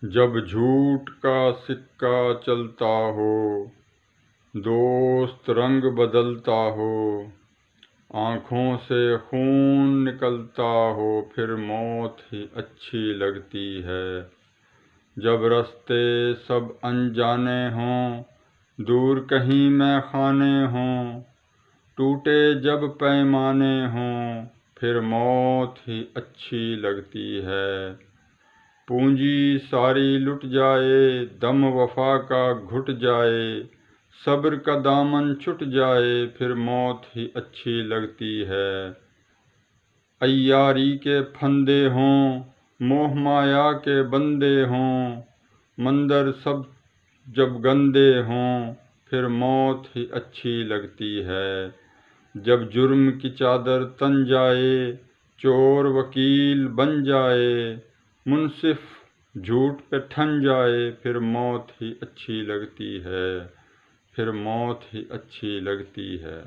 جب جھوٹ کا سکہ چلتا ہو، دوست رنگ بدلتا ہو، آنکھوں سے خون نکلتا ہو، پھر موت ہی اچھی لگتی ہے۔ جب رستے سب انجانے ہوں، دور کہیں مے خانے ہوں، ٹوٹے جب پیمانے ہوں، پھر موت ہی اچھی لگتی ہے۔ پونجی ساری لٹ جائے، دم وفا کا گھٹ جائے، صبر کا دامن چھٹ جائے، پھر موت ہی اچھی لگتی ہے۔ عیاری کے پھندے ہوں، موہ مایا کے بندے ہوں، مندر سب جب گندے ہوں، پھر موت ہی اچھی لگتی ہے۔ جب جرم کی چادر تن جائے، چور وکیل بن جائے، منصف جھوٹ پہ ٹھن جائے، پھر موت ہی اچھی لگتی ہے، پھر موت ہی اچھی لگتی ہے۔